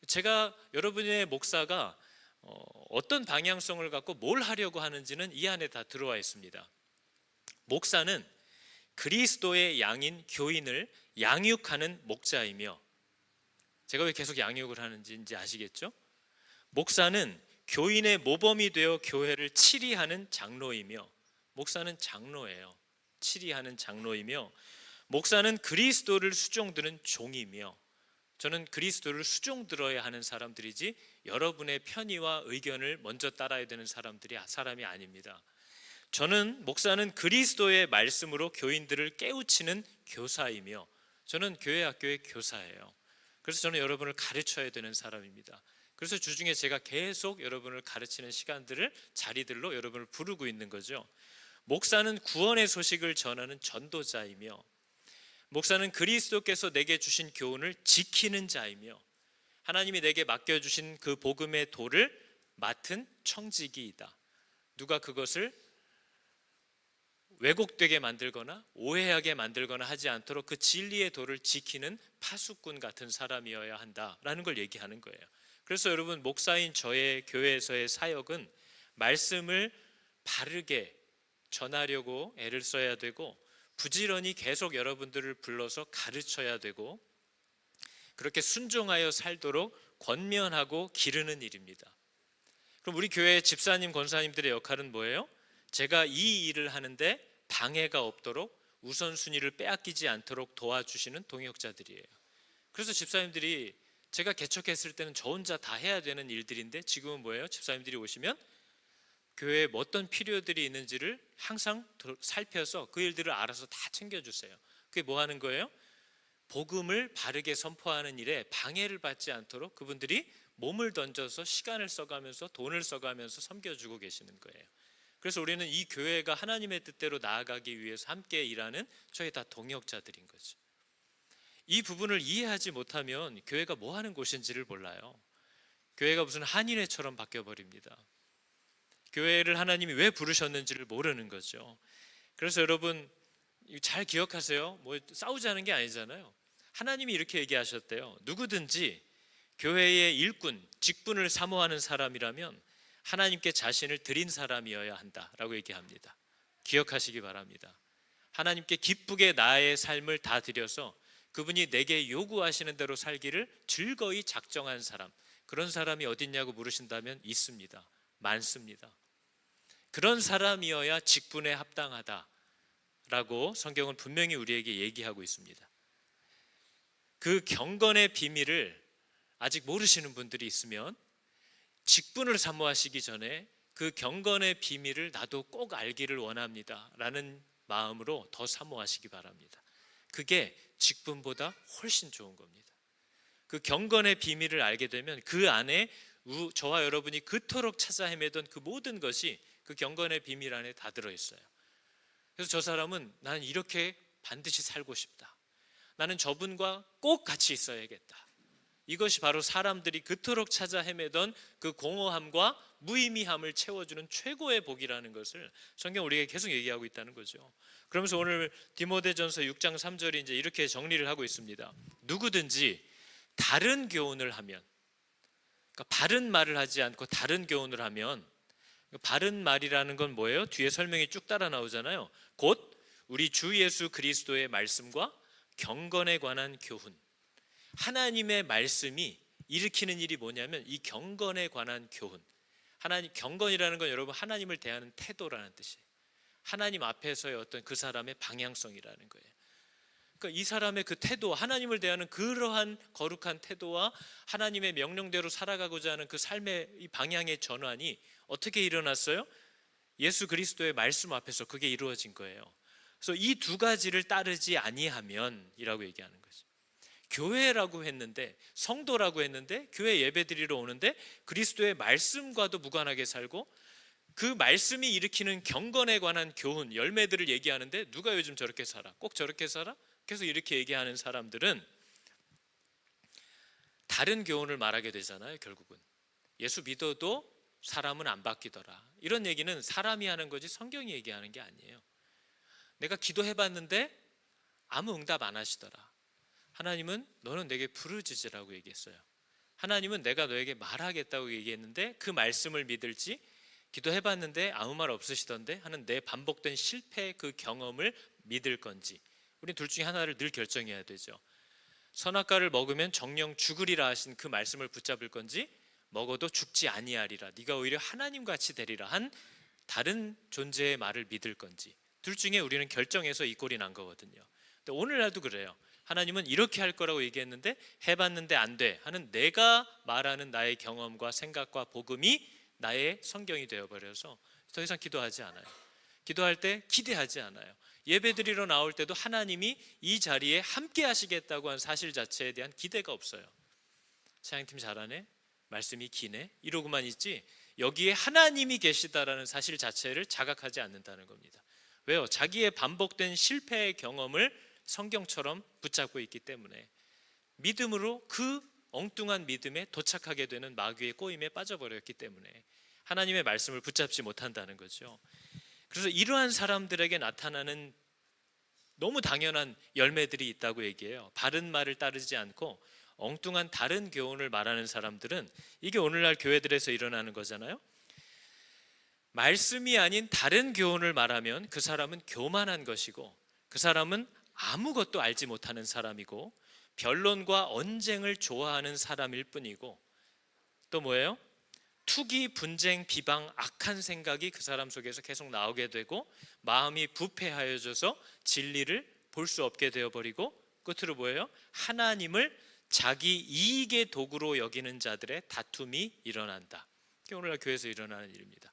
제가 여러분의 목사가 어떤 방향성을 갖고 뭘 하려고 하는지는 이 안에 다 들어와 있습니다. 목사는 그리스도의 양인 교인을 양육하는 목자이며, 제가 왜 계속 양육을 하는지 이제 아시겠죠? 목사는 교인의 모범이 되어 교회를 치리하는 장로이며, 목사는 장로예요. 치리하는 장로이며, 목사는 그리스도를 수종드는 종이며, 저는 그리스도를 수종들어야 하는 사람들이지 여러분의 편의와 의견을 먼저 따라야 되는 사람이 아닙니다. 저는 목사는 그리스도의 말씀으로 교인들을 깨우치는 교사이며, 저는 교회 학교의 교사예요. 그래서 저는 여러분을 가르쳐야 되는 사람입니다. 그래서 주중에 제가 계속 여러분을 가르치는 시간들을, 자리들로 여러분을 부르고 있는 거죠. 목사는 구원의 소식을 전하는 전도자이며, 목사는 그리스도께서 내게 주신 교훈을 지키는 자이며, 하나님이 내게 맡겨주신 그 복음의 도를 맡은 청지기이다. 누가 그것을 왜곡되게 만들거나 오해하게 만들거나 하지 않도록 그 진리의 도를 지키는 파수꾼 같은 사람이어야 한다라는 걸 얘기하는 거예요. 그래서 여러분, 목사인 저의 교회에서의 사역은 말씀을 바르게 전하려고 애를 써야 되고, 부지런히 계속 여러분들을 불러서 가르쳐야 되고, 그렇게 순종하여 살도록 권면하고 기르는 일입니다. 그럼 우리 교회 집사님, 권사님들의 역할은 뭐예요? 제가 이 일을 하는데 방해가 없도록 우선순위를 빼앗기지 않도록 도와주시는 동역자들이에요. 그래서 집사님들이, 제가 개척했을 때는 저 혼자 다 해야 되는 일들인데 지금은 뭐예요? 집사님들이 오시면 교회에 어떤 필요들이 있는지를 항상 살펴서 그 일들을 알아서 다 챙겨주세요. 그게 뭐 하는 거예요? 복음을 바르게 선포하는 일에 방해를 받지 않도록 그분들이 몸을 던져서 시간을 써가면서 돈을 써가면서 섬겨주고 계시는 거예요. 그래서 우리는 이 교회가 하나님의 뜻대로 나아가기 위해서 함께 일하는 저희 다 동역자들인 거죠. 이 부분을 이해하지 못하면 교회가 뭐 하는 곳인지를 몰라요. 교회가 무슨 한인회처럼 바뀌어버립니다. 교회를 하나님이 왜 부르셨는지를 모르는 거죠. 그래서 여러분 잘 기억하세요. 뭐 싸우자는 게 아니잖아요. 하나님이 이렇게 얘기하셨대요. 누구든지 교회의 일꾼, 직분을 사모하는 사람이라면 하나님께 자신을 드린 사람이어야 한다라고 얘기합니다. 기억하시기 바랍니다. 하나님께 기쁘게 나의 삶을 다 드려서 그분이 내게 요구하시는 대로 살기를 즐거이 작정한 사람, 그런 사람이 어딨냐고 물으신다면 있습니다. 많습니다. 그런 사람이어야 직분에 합당하다라고 성경은 분명히 우리에게 얘기하고 있습니다. 그 경건의 비밀을 아직 모르시는 분들이 있으면 직분을 사모하시기 전에 그 경건의 비밀을 나도 꼭 알기를 원합니다 라는 마음으로 더 사모하시기 바랍니다. 그게 직분보다 훨씬 좋은 겁니다. 그 경건의 비밀을 알게 되면 그 안에 저와 여러분이 그토록 찾아 헤매던 그 모든 것이 그 경건의 비밀 안에 다 들어있어요. 그래서 저 사람은 나는 이렇게 반드시 살고 싶다. 나는 저분과 꼭 같이 있어야겠다. 이것이 바로 사람들이 그토록 찾아 헤매던 그 공허함과 무의미함을 채워주는 최고의 복이라는 것을 성경 우리에게 계속 얘기하고 있다는 거죠. 그러면서 오늘 디모데전서 6장 3절이 이제 이렇게 정리를 하고 있습니다. 누구든지 다른 교훈을 하면, 그러니까 바른 말을 하지 않고 다른 교훈을 하면, 바른 말이라는 건 뭐예요? 뒤에 설명이 쭉 따라 나오잖아요. 곧 우리 주 예수 그리스도의 말씀과 경건에 관한 교훈. 하나님의 말씀이 일으키는 일이 뭐냐면 이 경건에 관한 교훈. 경건이라는 건 여러분 하나님을 대하는 태도라는 뜻이에요. 하나님 앞에서의 어떤 그 사람의 방향성이라는 거예요. 그러니까 이 사람의 그 태도, 하나님을 대하는 그러한 거룩한 태도와 하나님의 명령대로 살아가고자 하는 그 삶의 이 방향의 전환이 어떻게 일어났어요? 예수 그리스도의 말씀 앞에서 그게 이루어진 거예요. 그래서 이 두 가지를 따르지 아니하면이라고 얘기하는 거죠. 교회라고 했는데, 성도라고 했는데, 교회 예배드리러 오는데 그리스도의 말씀과도 무관하게 살고 그 말씀이 일으키는 경건에 관한 교훈, 열매들을 얘기하는데 누가 요즘 저렇게 살아? 꼭 저렇게 살아? 계속 이렇게 얘기하는 사람들은 다른 교훈을 말하게 되잖아요. 결국은 예수 믿어도 사람은 안 바뀌더라, 이런 얘기는 사람이 하는 거지 성경이 얘기하는 게 아니에요. 내가 기도해봤는데 아무 응답 안 하시더라. 하나님은 너는 내게 부르짖으라고 얘기했어요. 하나님은 내가 너에게 말하겠다고 얘기했는데 그 말씀을 믿을지, 기도해봤는데 아무 말 없으시던데 하는 내 반복된 실패의 그 경험을 믿을 건지, 우리 둘 중에 하나를 늘 결정해야 되죠. 선악과를 먹으면 정령 죽으리라 하신 그 말씀을 붙잡을 건지, 먹어도 죽지 아니하리라, 네가 오히려 하나님같이 되리라 한 다른 존재의 말을 믿을 건지, 둘 중에 우리는 결정해서 이 꼴이 난 거거든요. 근데 오늘날도 그래요. 하나님은 이렇게 할 거라고 얘기했는데 해봤는데 안 돼 하는 내가 말하는 나의 경험과 생각과 복음이 나의 성경이 되어버려서 더 이상 기도하지 않아요. 기도할 때 기대하지 않아요. 예배드리러 나올 때도 하나님이 이 자리에 함께 하시겠다고 한 사실 자체에 대한 기대가 없어요. 사양팀 잘하네, 말씀이 기네, 이러고만 있지 여기에 하나님이 계시다라는 사실 자체를 자각하지 않는다는 겁니다. 왜요? 자기의 반복된 실패의 경험을 성경처럼 붙잡고 있기 때문에 믿음으로 그 엉뚱한 믿음에 도착하게 되는 마귀의 꼬임에 빠져버렸기 때문에 하나님의 말씀을 붙잡지 못한다는 거죠. 그래서 이러한 사람들에게 나타나는 너무 당연한 열매들이 있다고 얘기해요. 바른 말을 따르지 않고 엉뚱한 다른 교훈을 말하는 사람들은, 이게 오늘날 교회들에서 일어나는 거잖아요. 말씀이 아닌 다른 교훈을 말하면 그 사람은 교만한 것이고, 그 사람은 아무것도 알지 못하는 사람이고, 변론과 언쟁을 좋아하는 사람일 뿐이고, 또 뭐예요? 투기, 분쟁, 비방, 악한 생각이 그 사람 속에서 계속 나오게 되고 마음이 부패하여져서 진리를 볼 수 없게 되어버리고, 끝으로 뭐예요? 하나님을 자기 이익의 도구로 여기는 자들의 다툼이 일어난다. 이게 오늘날 교회에서 일어나는 일입니다.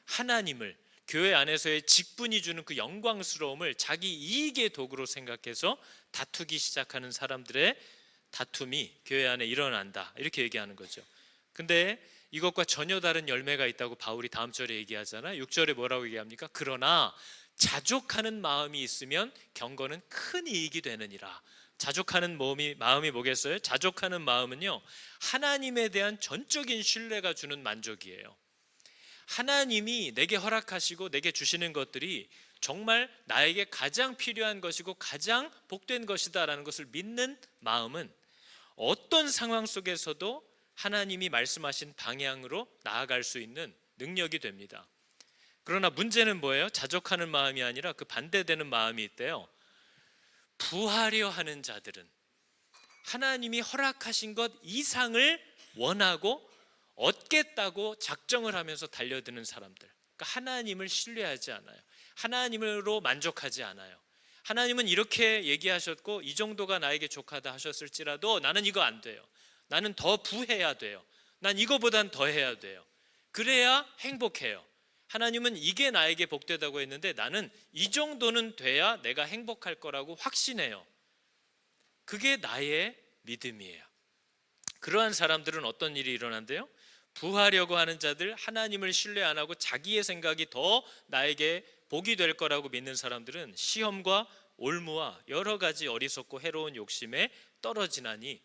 하나님을, 교회 안에서의 직분이 주는 그 영광스러움을 자기 이익의 도구로 생각해서 다투기 시작하는 사람들의 다툼이 교회 안에 일어난다, 이렇게 얘기하는 거죠. 근데 이것과 전혀 다른 열매가 있다고 바울이 다음 절에 얘기하잖아요. 6절에 뭐라고 얘기합니까? 그러나 자족하는 마음이 있으면 경건은 큰 이익이 되느니라. 자족하는 마음이 뭐겠어요? 자족하는 마음은요, 하나님에 대한 전적인 신뢰가 주는 만족이에요. 하나님이 내게 허락하시고 내게 주시는 것들이 정말 나에게 가장 필요한 것이고 가장 복된 것이다라는 것을 믿는 마음은 어떤 상황 속에서도 하나님이 말씀하신 방향으로 나아갈 수 있는 능력이 됩니다. 그러나 문제는 뭐예요? 자족하는 마음이 아니라 그 반대되는 마음이 있대요. 부하려 하는 자들은 하나님이 허락하신 것 이상을 원하고 얻겠다고 작정을 하면서 달려드는 사람들, 그러니까 하나님을 신뢰하지 않아요. 하나님으로 만족하지 않아요. 하나님은 이렇게 얘기하셨고 이 정도가 나에게 족하다 하셨을지라도 나는 이거 안 돼요. 나는 더 부해야 돼요. 난 이거보단 더 해야 돼요. 그래야 행복해요. 하나님은 이게 나에게 복되다고 했는데 나는 이 정도는 돼야 내가 행복할 거라고 확신해요. 그게 나의 믿음이에요. 그러한 사람들은 어떤 일이 일어난대요? 부하려고 하는 자들, 하나님을 신뢰 안 하고 자기의 생각이 더 나에게 복이 될 거라고 믿는 사람들은 시험과 올무와 여러 가지 어리석고 해로운 욕심에 떨어지나니,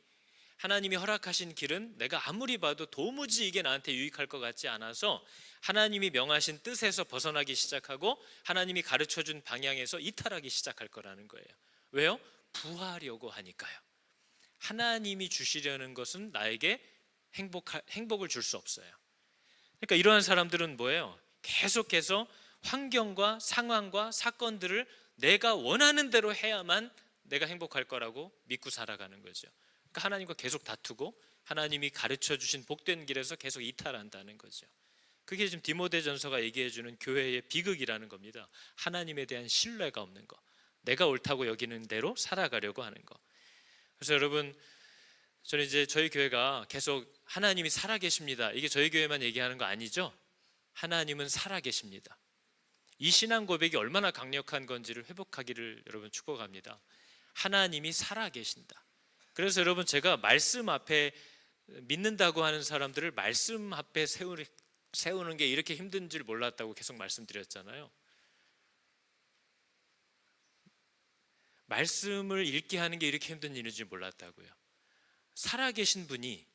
하나님이 허락하신 길은 내가 아무리 봐도 도무지 이게 나한테 유익할 것 같지 않아서 하나님이 명하신 뜻에서 벗어나기 시작하고 하나님이 가르쳐준 방향에서 이탈하기 시작할 거라는 거예요. 왜요? 부하려고 하니까요. 하나님이 주시려는 것은 나에게 행복을 줄 수 없어요. 그러니까 이러한 사람들은 뭐예요? 계속해서 환경과 상황과 사건들을 내가 원하는 대로 해야만 내가 행복할 거라고 믿고 살아가는 거죠. 그러니까 하나님과 계속 다투고 하나님이 가르쳐 주신 복된 길에서 계속 이탈한다는 거죠. 그게 지금 디모데전서가 얘기해 주는 교회의 비극이라는 겁니다. 하나님에 대한 신뢰가 없는 거, 내가 옳다고 여기는 대로 살아가려고 하는 거. 그래서 여러분, 저는 이제 저희 교회가 계속 하나님이 살아계십니다, 이게 저희 교회만 얘기하는 거 아니죠? 하나님은 살아계십니다. 이 신앙 고백이 얼마나 강력한 건지를 회복하기를 여러분 축복합니다. 하나님이 살아계신다. 그래서 여러분, 제가 말씀 앞에 믿는다고 하는 사람들을 말씀 앞에 세우는 게 이렇게 힘든 줄 몰랐다고 계속 말씀드렸잖아요. 말씀을 읽게 하는 게 이렇게 힘든 일인 줄 몰랐다고요. 살아계신 분이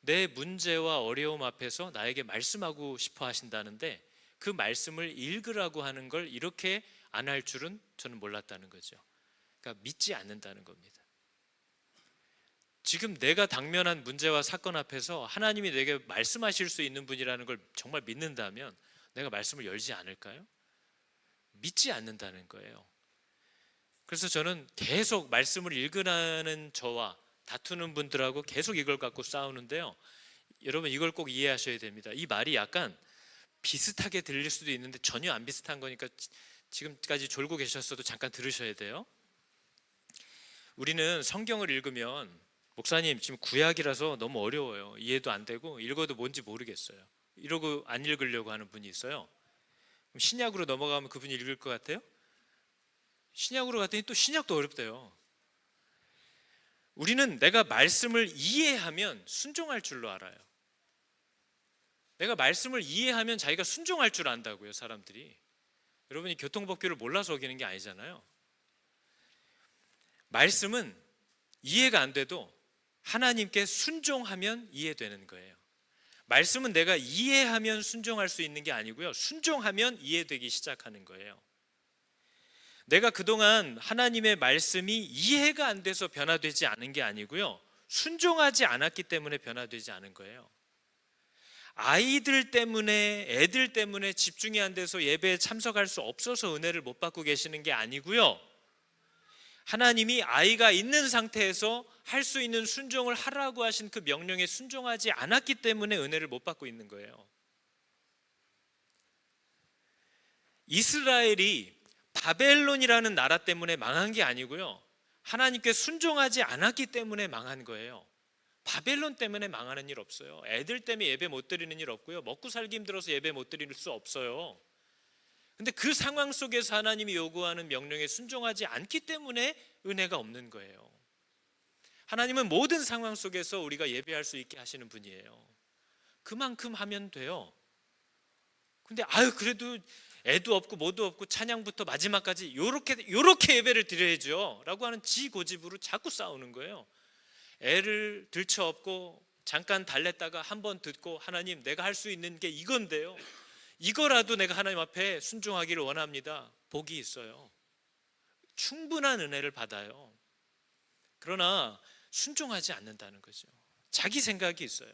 내 문제와 어려움 앞에서 나에게 말씀하고 싶어 하신다는데, 그 말씀을 읽으라고 하는 걸 이렇게 안 할 줄은 저는 몰랐다는 거죠. 그러니까 믿지 않는다는 겁니다. 지금 내가 당면한 문제와 사건 앞에서 하나님이 내게 말씀하실 수 있는 분이라는 걸 정말 믿는다면 내가 말씀을 열지 않을까요? 믿지 않는다는 거예요. 그래서 저는 계속 말씀을 읽으라는 저와 다투는 분들하고 계속 이걸 갖고 싸우는데요. 여러분, 이걸 꼭 이해하셔야 됩니다. 이 말이 약간 비슷하게 들릴 수도 있는데 전혀 안 비슷한 거니까 지금까지 졸고 계셨어도 잠깐 들으셔야 돼요. 우리는 성경을 읽으면, 목사님 지금 구약이라서 너무 어려워요, 이해도 안 되고 읽어도 뭔지 모르겠어요, 이러고 안 읽으려고 하는 분이 있어요. 그럼 신약으로 넘어가면 그분이 읽을 것 같아요? 신약으로 갔더니 또 신약도 어렵대요. 우리는 내가 말씀을 이해하면 순종할 줄로 알아요. 내가 말씀을 이해하면 자기가 순종할 줄 안다고요, 사람들이. 여러분이 교통법규를 몰라서 어기는 게 아니잖아요. 말씀은 이해가 안 돼도 하나님께 순종하면 이해되는 거예요. 말씀은 내가 이해하면 순종할 수 있는 게 아니고요, 순종하면 이해되기 시작하는 거예요. 내가 그동안 하나님의 말씀이 이해가 안 돼서 변화되지 않은 게 아니고요, 순종하지 않았기 때문에 변화되지 않은 거예요. 아이들 때문에, 애들 때문에 집중이 안 돼서 예배에 참석할 수 없어서 은혜를 못 받고 계시는 게 아니고요, 하나님이 아이가 있는 상태에서 할 수 있는 순종을 하라고 하신 그 명령에 순종하지 않았기 때문에 은혜를 못 받고 있는 거예요. 이스라엘이 바벨론이라는 나라 때문에 망한 게 아니고요, 하나님께 순종하지 않았기 때문에 망한 거예요. 바벨론 때문에 망하는 일 없어요. 애들 때문에 예배 못 드리는 일 없고요, 먹고 살기 힘들어서 예배 못 드릴 수 없어요. 근데 그 상황 속에서 하나님이 요구하는 명령에 순종하지 않기 때문에 은혜가 없는 거예요. 하나님은 모든 상황 속에서 우리가 예배할 수 있게 하시는 분이에요. 그만큼 하면 돼요. 근데 그래도 애도 없고 뭐도 없고 찬양부터 마지막까지 요렇게 예배를 드려야죠 라고 하는 지고집으로 자꾸 싸우는 거예요. 애를 들쳐업고 잠깐 달랬다가 한번 듣고, 하나님 내가 할 수 있는 게 이건데요, 이거라도 내가 하나님 앞에 순종하기를 원합니다. 복이 있어요. 충분한 은혜를 받아요. 그러나 순종하지 않는다는 거죠. 자기 생각이 있어요.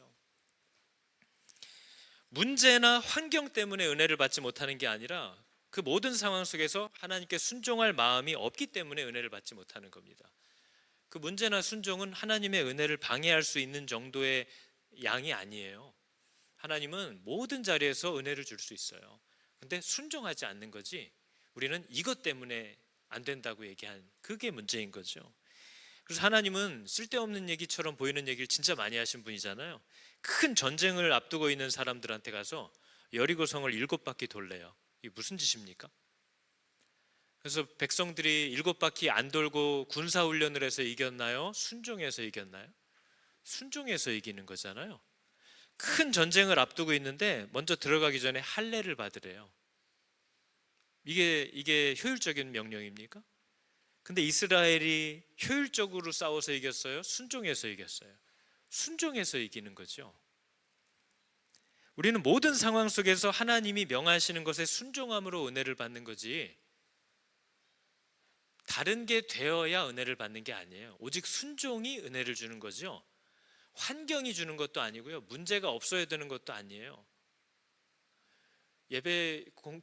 문제나 환경 때문에 은혜를 받지 못하는 게 아니라 그 모든 상황 속에서 하나님께 순종할 마음이 없기 때문에 은혜를 받지 못하는 겁니다. 그 문제나 순종은 하나님의 은혜를 방해할 수 있는 정도의 양이 아니에요. 하나님은 모든 자리에서 은혜를 줄 수 있어요. 근데 순종하지 않는 거지, 우리는 이것 때문에 안 된다고 얘기한 그게 문제인 거죠. 그래서 하나님은 쓸데없는 얘기처럼 보이는 얘기를 진짜 많이 하신 분이잖아요. 큰 전쟁을 앞두고 있는 사람들한테 가서 여리고성을 7바퀴 돌래요. 이게 무슨 짓입니까? 그래서 백성들이 7바퀴 안 돌고 군사훈련을 해서 이겼나요? 순종해서 이겼나요? 순종해서 이기는 거잖아요. 큰 전쟁을 앞두고 있는데 먼저 들어가기 전에 할례를 받으래요. 이게 효율적인 명령입니까? 근데 이스라엘이 효율적으로 싸워서 이겼어요? 순종해서 이겼어요? 순종해서 이기는 거죠. 우리는 모든 상황 속에서 하나님이 명하시는 것에 순종함으로 은혜를 받는 거지, 다른 게 되어야 은혜를 받는 게 아니에요. 오직 순종이 은혜를 주는 거죠. 환경이 주는 것도 아니고요, 문제가 없어야 되는 것도 아니에요.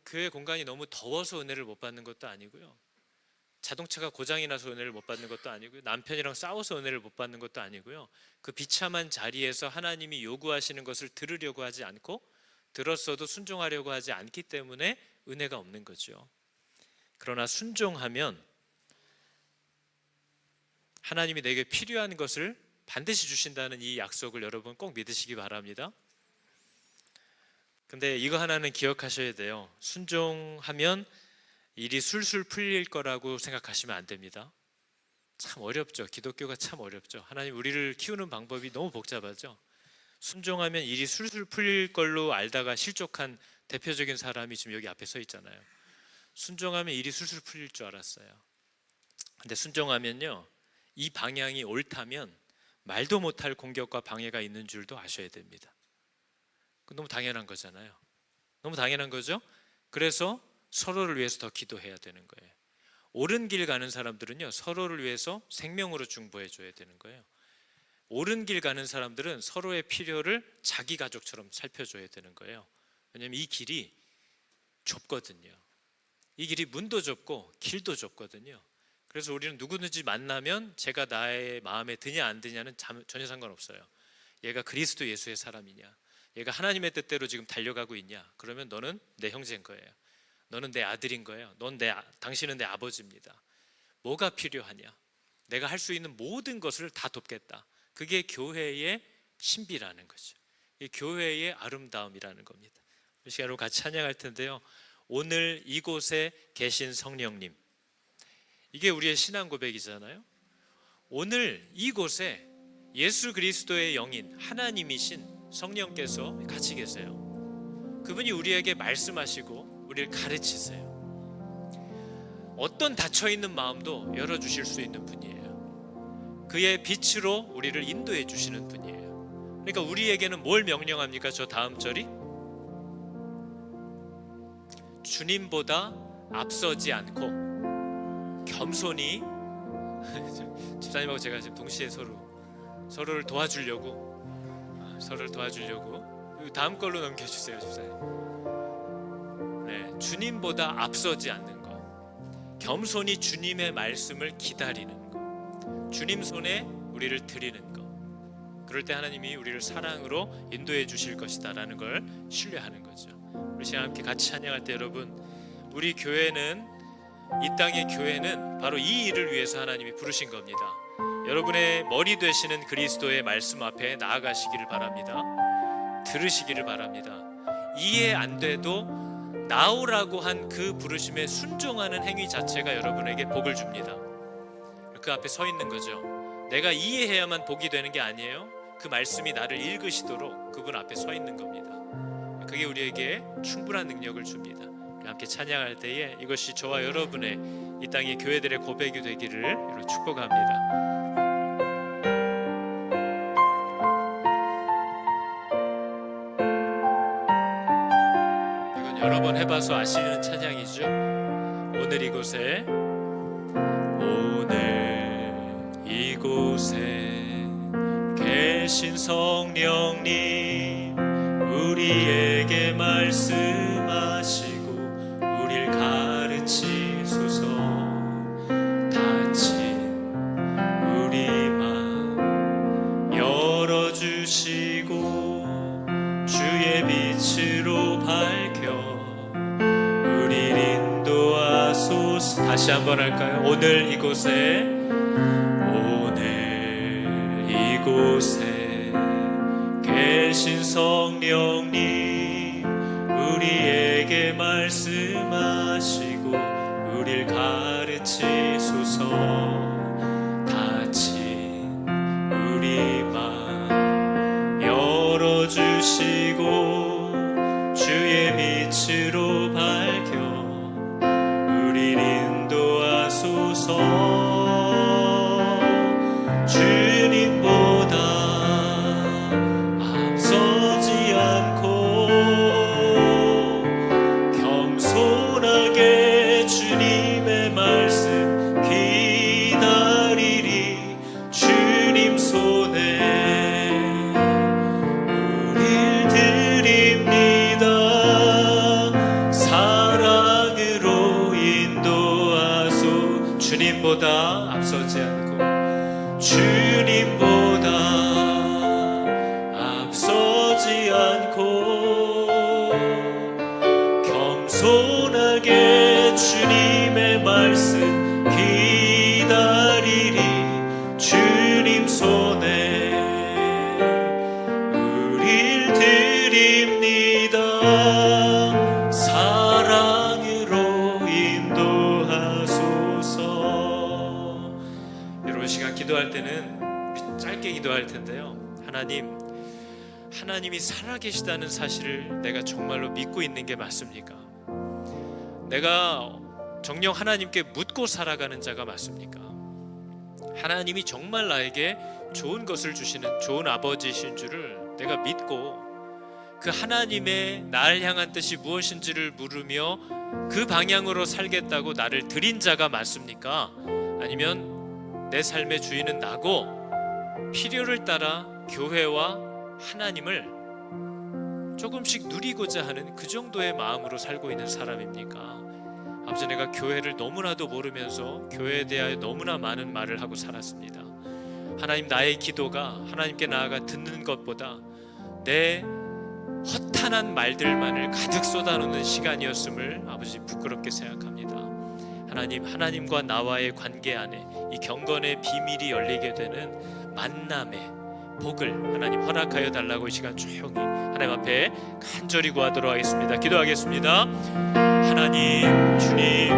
교회 공간이 너무 더워서 은혜를 못 받는 것도 아니고요, 자동차가 고장이 나서 은혜를 못 받는 것도 아니고요, 남편이랑 싸워서 은혜를 못 받는 것도 아니고요, 그 비참한 자리에서 하나님이 요구하시는 것을 들으려고 하지 않고, 들었어도 순종하려고 하지 않기 때문에 은혜가 없는 거죠. 그러나 순종하면 하나님이 내게 필요한 것을 반드시 주신다는 이 약속을 여러분 꼭 믿으시기 바랍니다. 근데 이거 하나는 기억하셔야 돼요. 순종하면 일이 술술 풀릴 거라고 생각하시면 안 됩니다. 참 어렵죠. 기독교가 참 어렵죠. 하나님 우리를 키우는 방법이 너무 복잡하죠. 순종하면 일이 술술 풀릴 걸로 알다가 실족한 대표적인 사람이 지금 여기 앞에 서 있잖아요. 순종하면 일이 술술 풀릴 줄 알았어요. 근데 순종하면요, 이 방향이 옳다면 말도 못할 공격과 방해가 있는 줄도 아셔야 됩니다. 너무 당연한 거잖아요. 너무 당연한 거죠. 그래서 서로를 위해서 더 기도해야 되는 거예요. 옳은 길 가는 사람들은요, 서로를 위해서 생명으로 중보해 줘야 되는 거예요. 옳은 길 가는 사람들은 서로의 필요를 자기 가족처럼 살펴줘야 되는 거예요. 왜냐하면 이 길이 좁거든요. 이 길이 문도 좁고 길도 좁거든요. 그래서 우리는 누구든지 만나면 제가 나의 마음에 드냐 안 드냐는 전혀 상관없어요. 얘가 그리스도 예수의 사람이냐, 얘가 하나님의 뜻대로 지금 달려가고 있냐, 그러면 너는 내 형제인 거예요. 너는 내 아들인 거예요. 당신은 내 아버지입니다. 뭐가 필요하냐, 내가 할 수 있는 모든 것을 다 돕겠다. 그게 교회의 신비라는 거죠. 이 교회의 아름다움이라는 겁니다. 이 시간 여러분 같이 찬양할 텐데요, 오늘 이곳에 계신 성령님, 이게 우리의 신앙 고백이잖아요. 오늘 이곳에 예수 그리스도의 영인 하나님이신 성령께서 같이 계세요. 그분이 우리에게 말씀하시고 우리를 가르치세요. 어떤 닫혀있는 마음도 열어주실 수 있는 분이에요. 그의 빛으로 우리를 인도해 주시는 분이에요. 그러니까 우리에게는 뭘 명령합니까? 저 다음 절이 주님보다 앞서지 않고 겸손히 집사님하고 제가 지금 동시에 서로를 도와주려고 다음 걸로 넘겨주세요, 집사님. 네, 주님보다 앞서지 않는 것, 겸손히 주님의 말씀을 기다리는 것, 주님 손에 우리를 드리는 것. 그럴 때 하나님이 우리를 사랑으로 인도해 주실 것이다 라는 걸 신뢰하는 거죠. 우리 시간 함께 같이 찬양할 때 여러분, 우리 교회는, 이 땅의 교회는 바로 이 일을 위해서 하나님이 부르신 겁니다. 여러분의 머리 되시는 그리스도의 말씀 앞에 나아가시기를 바랍니다. 들으시기를 바랍니다. 이해 안 돼도 나오라고 한 그 부르심에 순종하는 행위 자체가 여러분에게 복을 줍니다. 그 앞에 서 있는 거죠. 내가 이해해야만 복이 되는 게 아니에요. 그 말씀이 나를 읽으시도록 그분 앞에 서 있는 겁니다. 그게 우리에게 충분한 능력을 줍니다. 함께 찬양할 때에 이것이 저와 여러분의 이 땅의 교회들의 고백이 되기를 축복합니다. 이건 여러 번 해봐서 아시는 찬양이죠. 오늘 이곳에 계신 성령님, 우리에게 말씀하시고 우릴 가르치소서. 닫힌 우리 맘 열어주시고 주의 빛으로 밝혀 우릴 인도하소서. 다시 한번 할까요? 오늘 이곳에 계신 성령님, 우리에게 말씀하시고 우릴 가르치소서. 닫힌 우리 맘 열어주시고 주의 빛으로 밝혀 우릴 인도하소서. 주님 손에 기도할 텐데요. 하나님이 살아계시다는 사실을 내가 정말로 믿고 있는 게 맞습니까? 내가 정녕 하나님께 묻고 살아가는 자가 맞습니까? 하나님이 정말 나에게 좋은 것을 주시는 좋은 아버지이신 줄을 내가 믿고 그 하나님의 나를 향한 뜻이 무엇인지를 물으며 그 방향으로 살겠다고 나를 들인 자가 맞습니까? 아니면 내 삶의 주인은 나고 필요를 따라 교회와 하나님을 조금씩 누리고자 하는 그 정도의 마음으로 살고 있는 사람입니까? 아버지, 내가 교회를 너무나도 모르면서 교회에 대하여 너무나 많은 말을 하고 살았습니다. 하나님, 나의 기도가 하나님께 나아가 듣는 것보다 내 허탄한 말들만을 가득 쏟아놓는 시간이었음을 아버지 부끄럽게 생각합니다. 하나님과 나와의 관계 안에 이 경건의 비밀이 열리게 되는 만남의 복을 하나님 허락하여 달라고 이 시간 조용히 하나님 앞에 간절히 구하도록 하겠습니다. 기도하겠습니다. 하나님, 주님,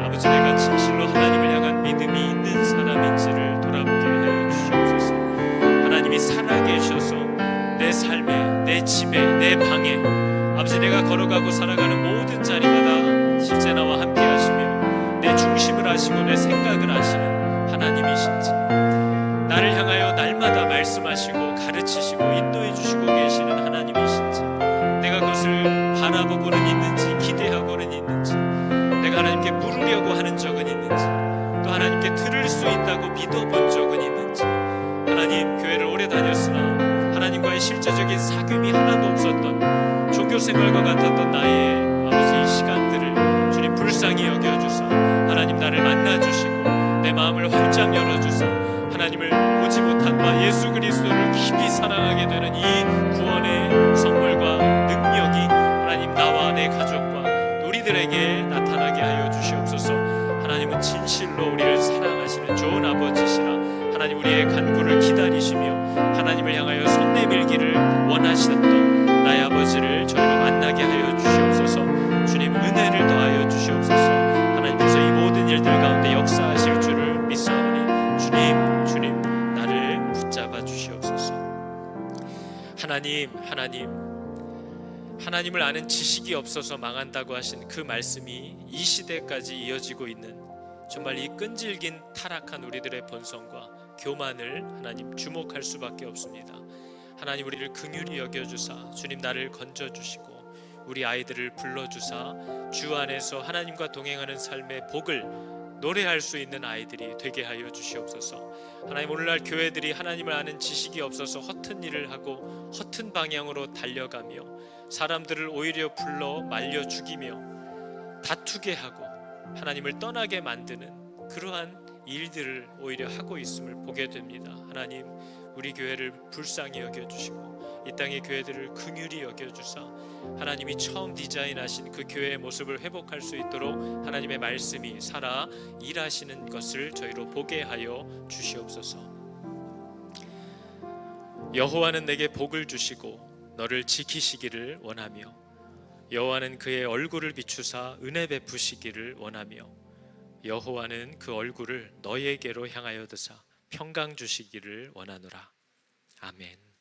아버지, 내가 진실로 하나님을 향한 믿음이 있는 사람인지를 돌아보게 해 주시옵소서. 하나님이 살아계셔서 내 삶에, 내 집에, 내 방에 아버지, 내가 걸어가고 살아가는 모든 자리마다 실제 나와 함께 하시며 내 중심을 하시고 내 생각을 하시는 하나님이신지, 나를 향하여 날마다 말씀하시고 가르치시고 인도해 주시고 계시는 하나님이신지, 내가 그것을 바라보고는 있는지 기대하고는 있는지, 내가 하나님께 물으려고 하는 적은 있는지, 또 하나님께 들을 수 있다고 믿어본 적은 있는지, 하나님, 교회를 오래 다녔으나 하나님과의 실제적인 사귐이 하나도 없었던 종교생활과 같았던 나의 아버지 이 시간들을 주님 불쌍히 여겨주사 하나님 나를 만나주시고 내 마음을 활짝 열어주사 하나님을 보지 못한 바 예수 그리스도를 깊이 사랑하게 되는 이 구원의 선물과 능력이 하나님 나와 내 가족과 우리들에게 나타나게 하여 주시옵소서. 하나님은 진실로 우리를 사랑하시는 좋은 아버지시라. 하나님, 우리의 간구를 기다리시며 하나님을 향하여 손 내밀기를 원하셨던 나의 아버지를 저희로 만나게 하여 주시옵소서. 주님, 은혜를 더하여 주시옵소서. 하나님께서 이 모든 일들 가운데 역사하실 줄을 믿사오니 주님 나를 붙잡아 주시옵소서. 하나님을 아는 지식이 없어서 망한다고 하신 그 말씀이 이 시대까지 이어지고 있는 정말 이 끈질긴 타락한 우리들의 본성과 교만을 하나님 주목할 수밖에 없습니다. 하나님, 우리를 긍휼히 여겨주사 주님 나를 건져주시고 우리 아이들을 불러주사 주 안에서 하나님과 동행하는 삶의 복을 노래할 수 있는 아이들이 되게 하여 주시옵소서. 하나님, 오늘날 교회들이 하나님을 아는 지식이 없어서 허튼 일을 하고 허튼 방향으로 달려가며 사람들을 오히려 불러 말려 죽이며 다투게 하고 하나님을 떠나게 만드는 그러한 일들을 오히려 하고 있음을 보게 됩니다. 하나님, 우리 교회를 불쌍히 여겨주시고 이 땅의 교회들을 긍휼히 여겨주사 하나님이 처음 디자인하신 그 교회의 모습을 회복할 수 있도록 하나님의 말씀이 살아 일하시는 것을 저희로 보게 하여 주시옵소서. 여호와는 내게 복을 주시고 너를 지키시기를 원하며 여호와는 그의 얼굴을 비추사 은혜 베푸시기를 원하며 여호와는 그 얼굴을 너희에게로 향하여 드사 평강 주시기를 원하노라. 아멘.